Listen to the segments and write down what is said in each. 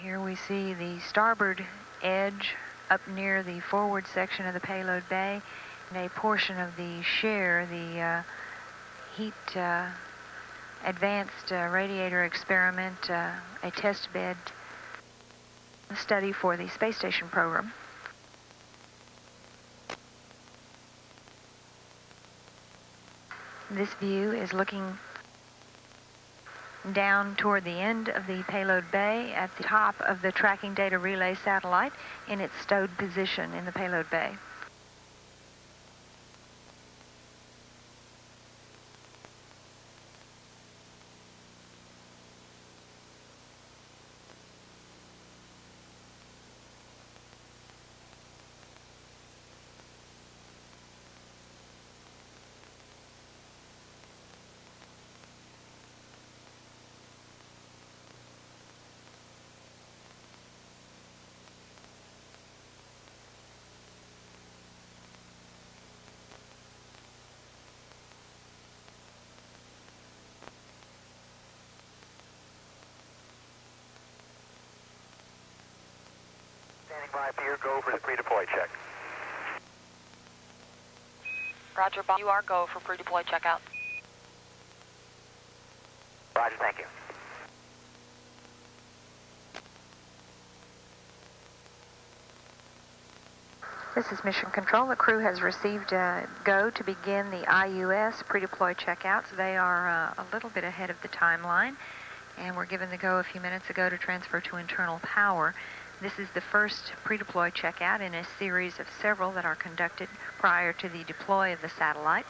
Here we see the starboard edge up near the forward section of the payload bay, and a portion of the share, the heat advanced radiator experiment, a test bed study for the space station program. This view is looking down toward the end of the payload bay at the top of the tracking data relay satellite in its stowed position in the payload bay. Standing by for your go for the pre-deploy check. Roger, Bob. You are go for pre-deploy checkout. Roger, thank you. This is Mission Control. The crew has received go to begin the IUS pre-deploy checkouts. They are a little bit ahead of the timeline, and were given the go a few minutes ago to transfer to internal power. This is the first pre-deploy checkout in a series of several that are conducted prior to the deploy of the satellite.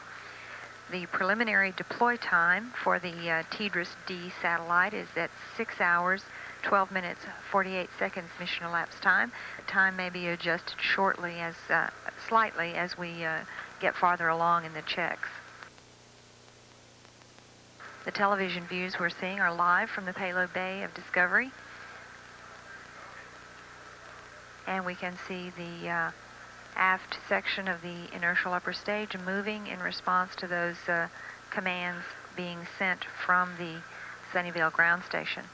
The preliminary deploy time for the TDRS-D satellite is at 6 hours, 12 minutes, 48 seconds mission elapsed time. The time may be adjusted shortly slightly as we get farther along in the checks. The television views we're seeing are live from the payload bay of Discovery. And we can see the aft section of the inertial upper stage moving in response to those commands being sent from the Sunnyvale ground station.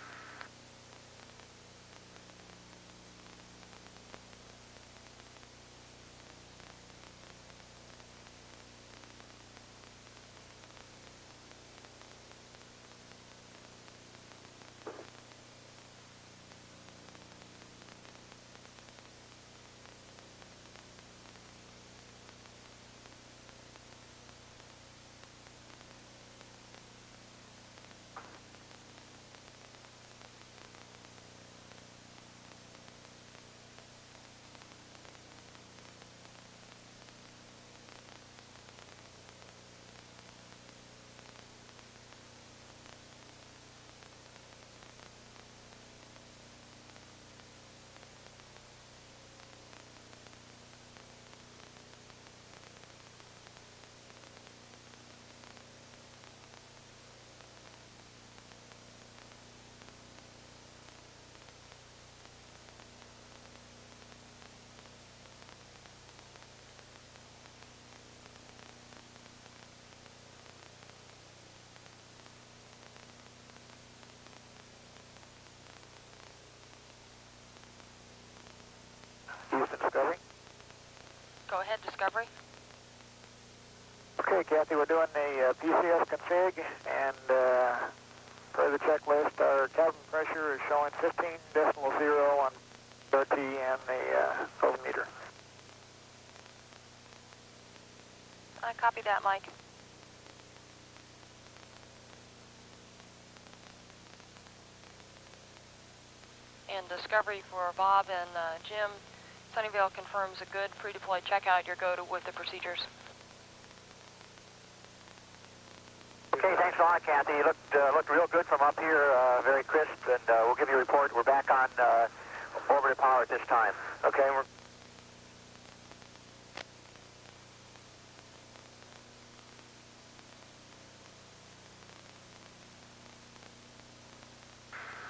Houston, Discovery. Go ahead, Discovery. Okay, Kathy, we're doing the PCS config, and per the checklist, our cabin pressure is showing 15.0 on RT and the odometer. I copy that, Mike. And Discovery for Bob and Jim. Sunnyvale confirms a good pre-deploy checkout. Your go to with the procedures. Okay, thanks a lot, Kathy. You looked real good from up here, very crisp, and we'll give you a report. We're back on orbital power at this time. Okay,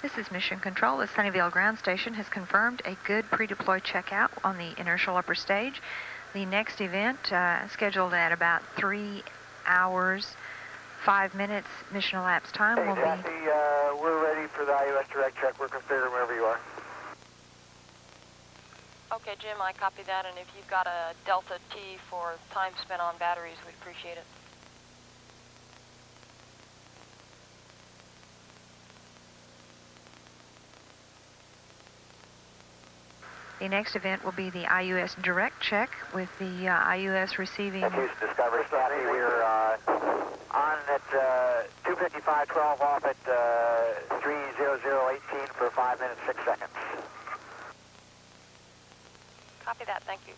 This is Mission Control. The Sunnyvale ground station has confirmed a good pre-deploy checkout on the inertial upper stage. The next event, scheduled at about 3 hours, 5 minutes mission elapsed time, will be... Kathy, we're ready for the IUS direct check. We're configured wherever you are. Okay, Jim, I copy that, and if you've got a delta T for time spent on batteries, we'd appreciate it. The next event will be the IUS direct check with the IUS receiving... Houston Discovery, Kathy. We're on at 2:55:12 off at 3:00:18 for 5 minutes 6 seconds. Copy that, thank you.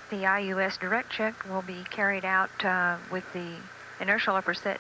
The IUS direct check will be carried out with the inertial upper set.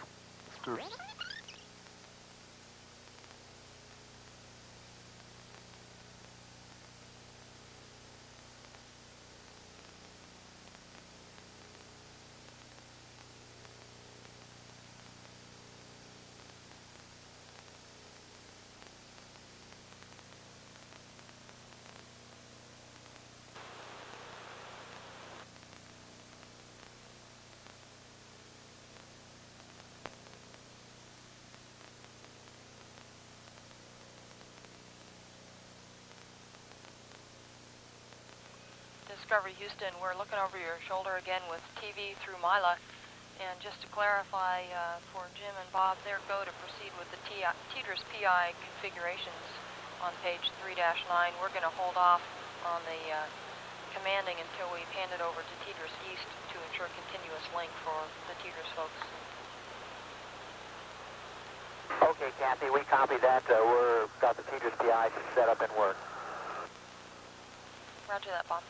Discovery Houston, we're looking over your shoulder again with TV through Mila. And just to clarify for Jim and Bob, their go to proceed with the TDRS PI configurations on page 3-9. We're going to hold off on the commanding until we've handed over to TDRS East to ensure continuous link for the TDRS folks. Okay, Kathy, we copy that. We've got the TDRS PI set up and work. Roger that, Bob.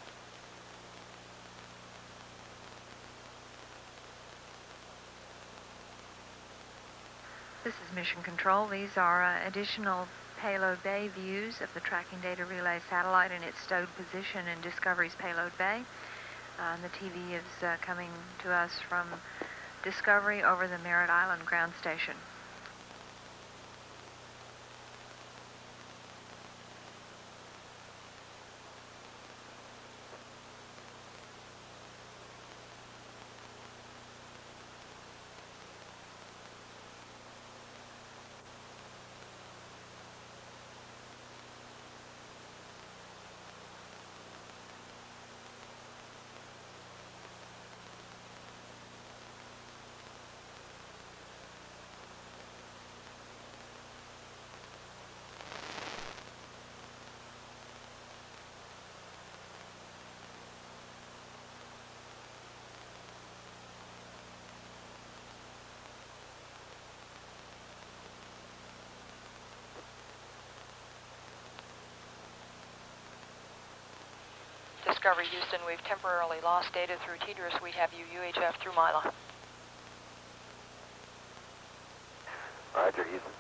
This is Mission Control. These are additional payload bay views of the tracking data relay satellite in its stowed position in Discovery's payload bay. The TV is coming to us from Discovery over the Merritt Island ground station. Discovery Houston, we've temporarily lost data through TDRS. We have you UHF through Mila. Roger, Houston.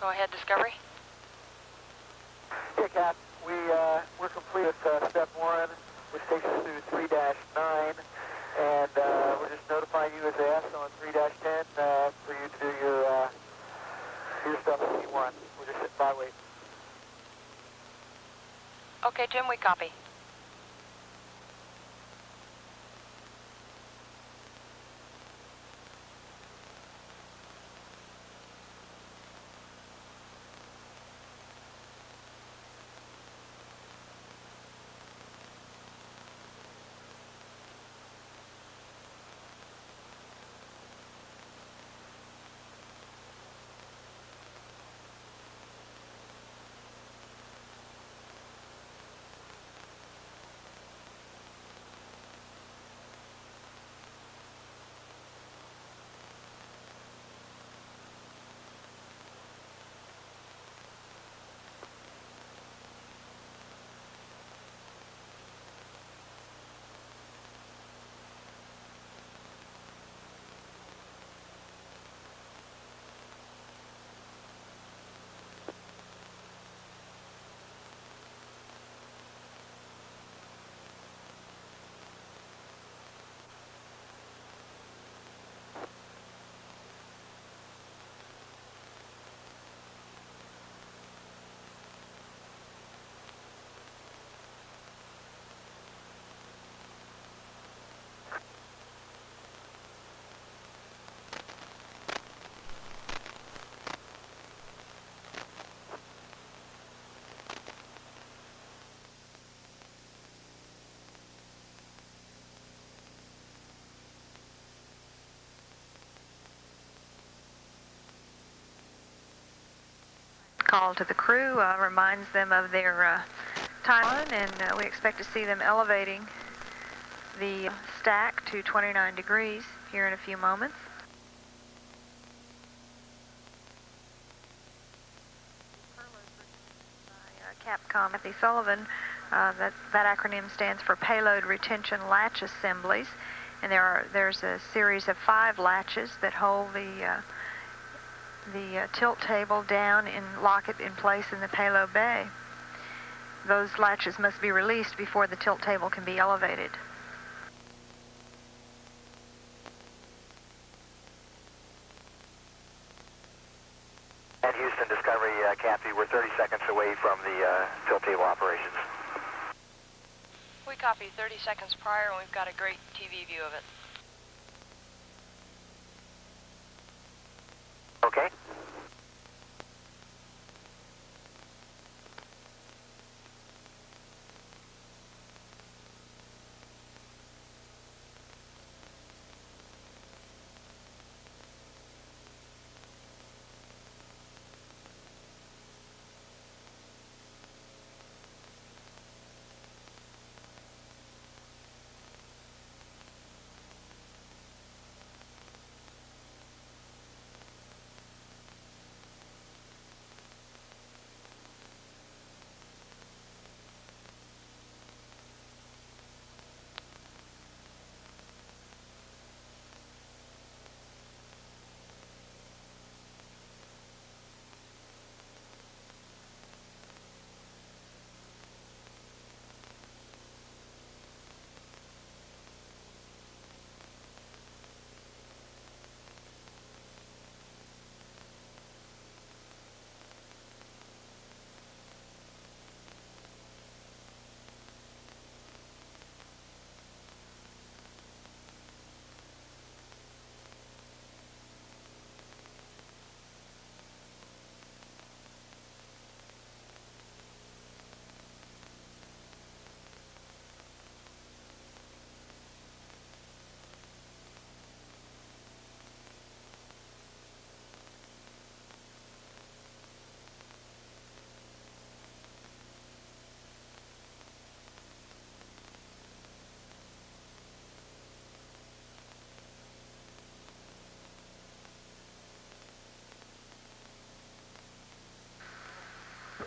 Go ahead, Discovery. Yeah, Cap. We're complete with step 1, which takes us through 3-9, and we're just notifying you as a S on 3-10 for you to do your stuff if you want. We're just sitting by waiting. Okay, Jim, we copy. Call to the crew reminds them of their timeline, and we expect to see them elevating the stack to 29 degrees here in a few moments. Capcom Kathy Sullivan, that acronym stands for Payload Retention Latch Assemblies, and there's a series of 5 latches that hold the tilt table down and lock it in place in the payload bay. Those latches must be released before the tilt table can be elevated. And Houston, Discovery, Kathy, we're 30 seconds away from the tilt table operations. We copy 30 seconds prior, and we've got a great TV view of it. Okay.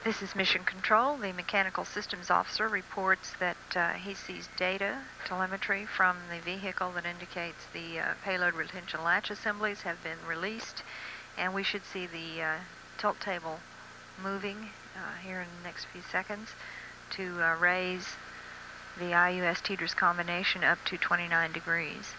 This is Mission Control. The Mechanical Systems Officer reports that he sees data, telemetry from the vehicle that indicates the payload retention latch assemblies have been released, and we should see the tilt table moving here in the next few seconds to raise the IUS TDRS combination up to 29 degrees.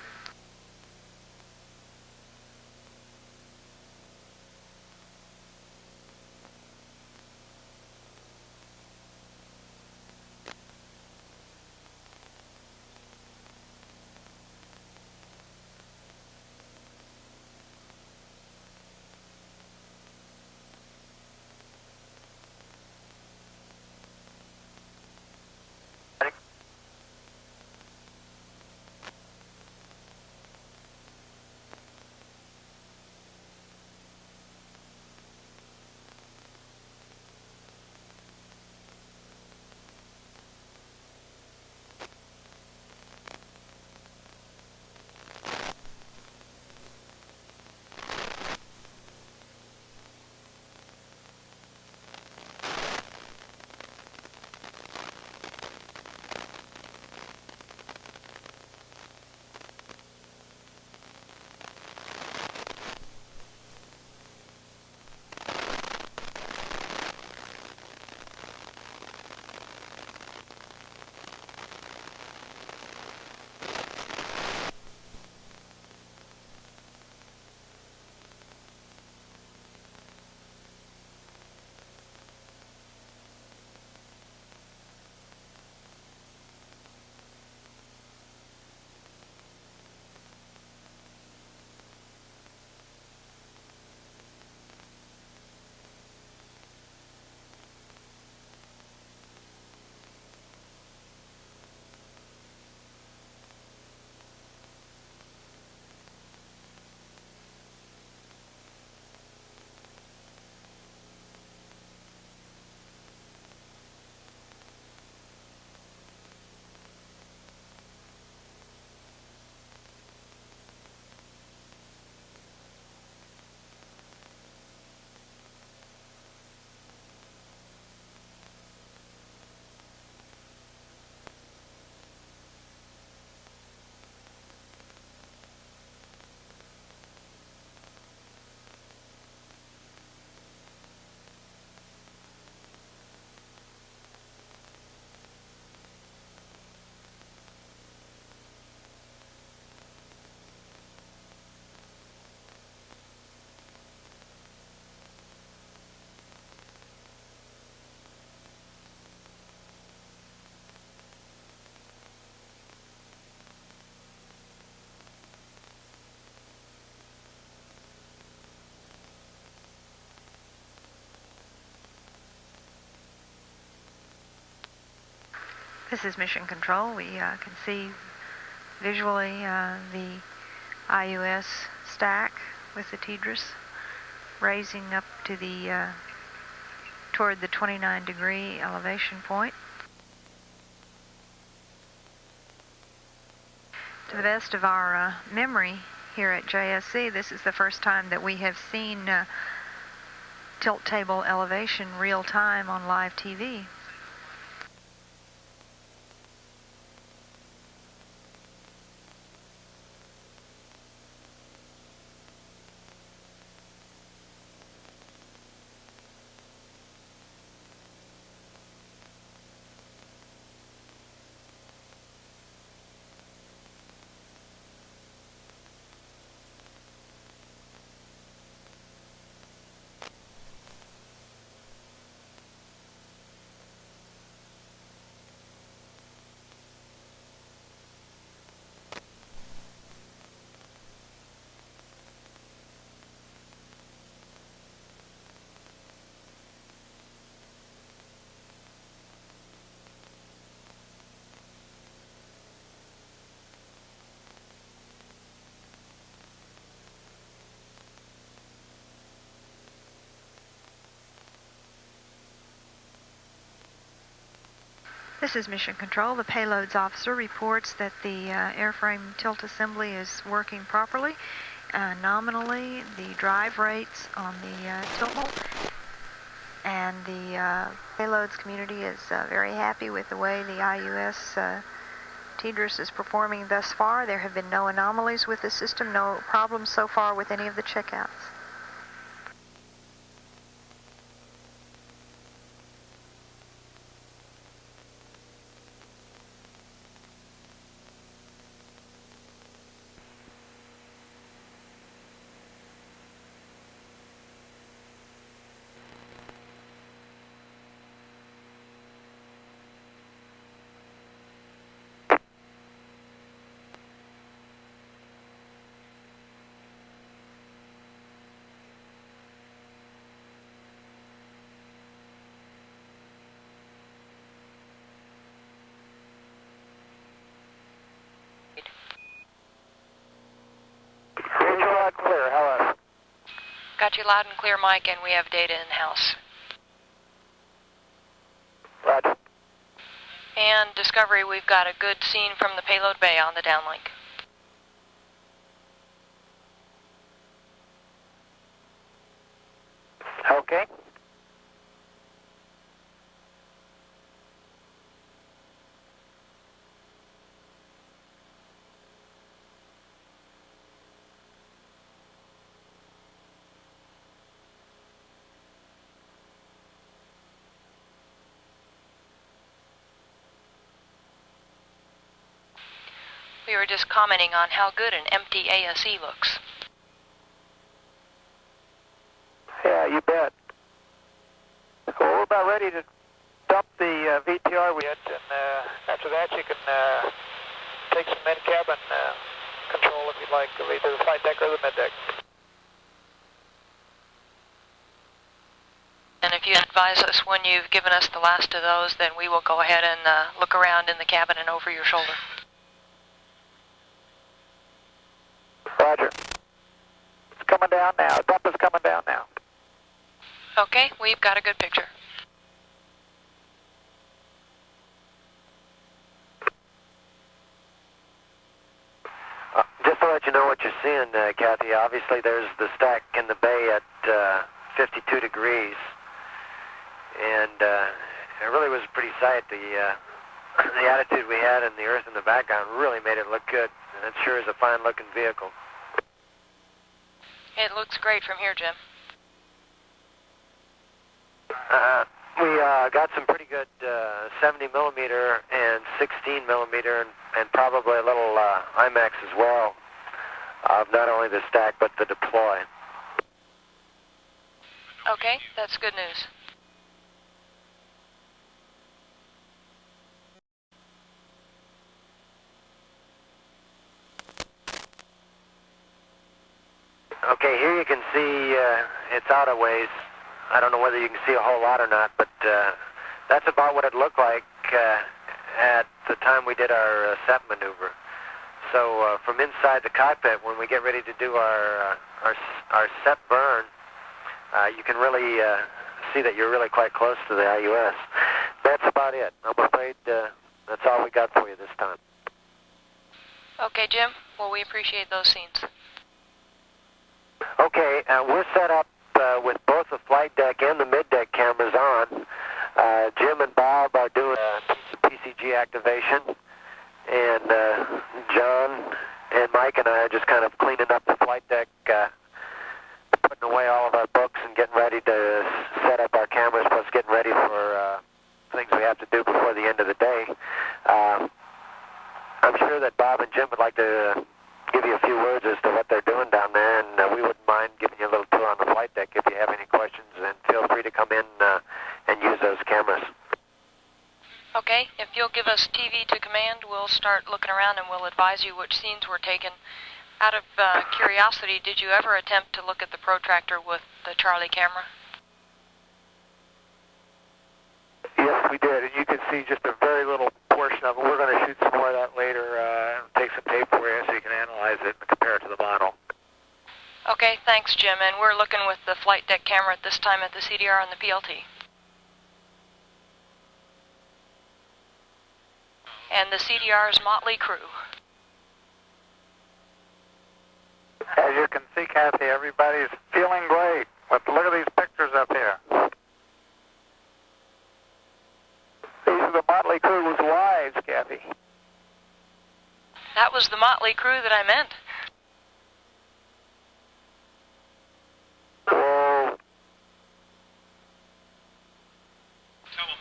This is Mission Control. We can see visually the IUS stack with the TDRS raising up to the toward the 29 degree elevation point. To the best of our memory here at JSC, this is the first time that we have seen tilt table elevation real time on live TV. This is Mission Control. The payloads officer reports that the airframe tilt assembly is working properly. Nominally, the drive rates on the tilt, and the payloads community is very happy with the way the IUS TDRS is performing thus far. There have been no anomalies with the system, no problems so far with any of the checkouts. got you loud and clear, Mike, and we have data in-house. Roger. And Discovery, we've got a good scene from the payload bay on the downlink. Okay. We were just commenting on how good an empty ASE looks. Yeah, you bet. Well, we're about ready to dump the VTR we had, and after that you can take some mid-cabin control if you'd like, of either the flight deck or the mid-deck. And if you advise us when you've given us the last of those, then we will go ahead and look around in the cabin and over your shoulder. Roger. It's coming down now. Dump is coming down now. Okay, we've got a good picture. Just to let you know what you're seeing, Kathy, obviously there's the stack in the bay at 52 degrees, and it really was a pretty sight. The attitude we had and the Earth in the background really made it look good, and it sure is a fine-looking vehicle. It looks great from here, Jim. We got some pretty good 70 millimeter and 16 millimeter and probably a little IMAX as well of not only the stack but the deploy. Okay, that's good news. Okay, here you can see it's out a ways. I don't know whether you can see a whole lot or not, but that's about what it looked like at the time we did our set maneuver. So from inside the cockpit, when we get ready to do our set burn, you can really see that you're really quite close to the IUS. That's about it. I'm afraid that's all we got for you this time. Okay, Jim. Well, we appreciate those scenes. Okay, we're set up with both the flight deck and the mid-deck cameras on. Jim and Bob are doing PCG activation, and John and Mike and I are just kind of cleaning up the flight deck, putting away all of our books and getting ready to set up our cameras, plus getting ready for things we have to do before the end of the day. I'm sure that Bob and Jim would like to give you a few words as to what they're doing down there, and we wouldn't mind giving you a little tour on the flight deck if you have any questions, and feel free to come in and use those cameras. Okay, if you'll give us TV to command, we'll start looking around and we'll advise you which scenes were taken. Out of curiosity, did you ever attempt to look at the protractor with the Charlie camera? Yes, we did, and you can see just a very little portion of it. We're going to shoot some more of that later and take some tape for you so you can analyze it and compare it to the model. Okay, thanks, Jim, and we're looking with the flight deck camera at this time at the CDR and the PLT. And the CDR's motley crew. As you can see, Kathy, everybody's feeling great. But look at these pictures up here. These are the motley crew with wives, Kathy. That was the motley crew that I meant. Whoa.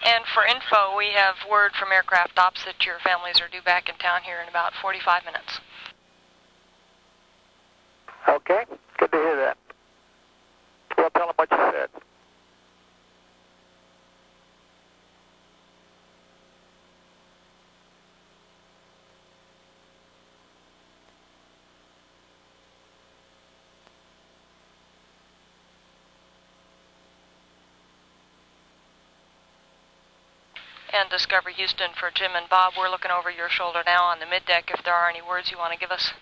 And for info, we have word from aircraft ops that your families are due back in town here in about 45 minutes. Okay, good to hear that. Well, tell them what you said. And Discovery Houston for Jim and Bob, we're looking over your shoulder now on the mid-deck if there are any words you want to give us.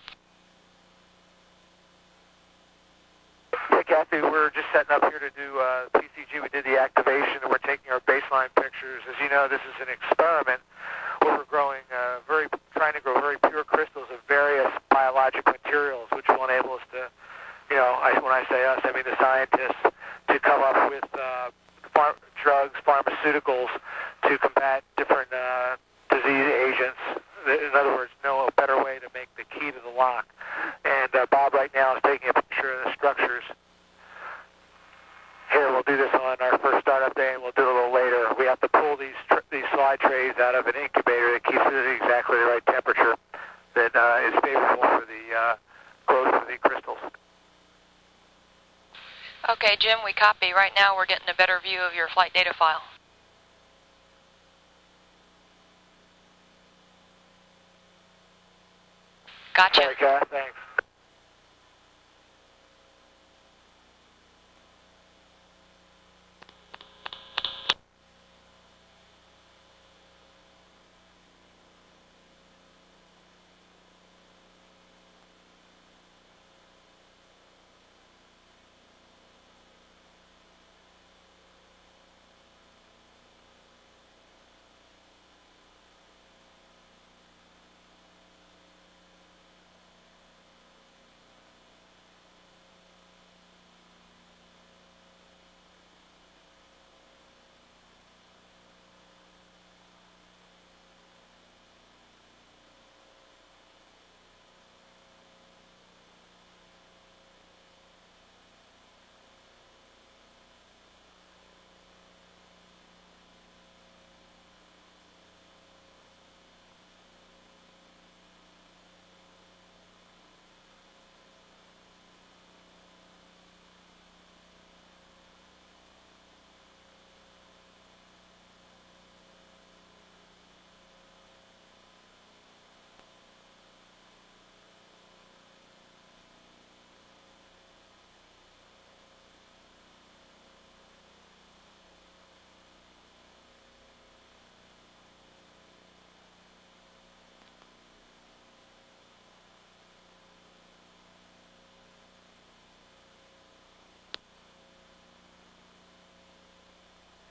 Yeah, Kathy, Kathy, we're just setting up here to do PCG. We did the activation, and we're taking our baseline pictures. As you know, this is an experiment where we're trying to grow very pure crystals of various biologic materials, which will enable us to, when I say us, I mean the scientists, to come up with drugs, pharmaceuticals to combat different disease agents. In other words, know a better way to make the key to the lock. And Bob right now is taking a picture of the structures. Here, we'll do this on our first startup day, and we'll do it a little later. We have to pull these slide trays out of an incubator that keeps it at exactly the right temperature that is favorable for the growth of the crystals. Okay, Jim, we copy. Right now we're getting a better view of your flight data file. Gotcha. Okay, thanks.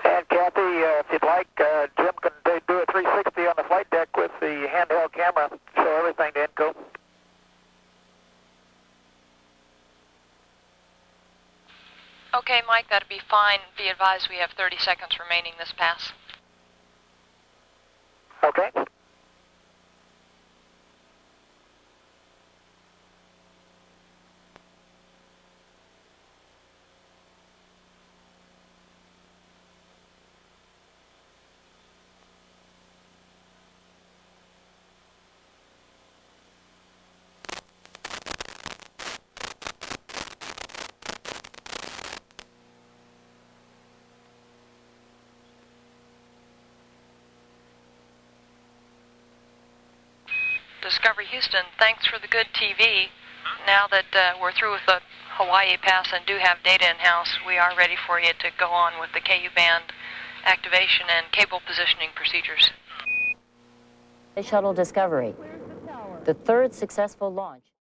And Kathy, if you'd like, Jim can do a 360 on the flight deck with the handheld camera, show everything to Inco. Okay, Mike, that'd be fine. Be advised we have 30 seconds remaining this pass. Okay. Discovery Houston, thanks for the good TV. Now that we're through with the Hawaii pass and do have data in-house, we are ready for you to go on with the KU band activation and cable positioning procedures. Shuttle Discovery, the third successful launch.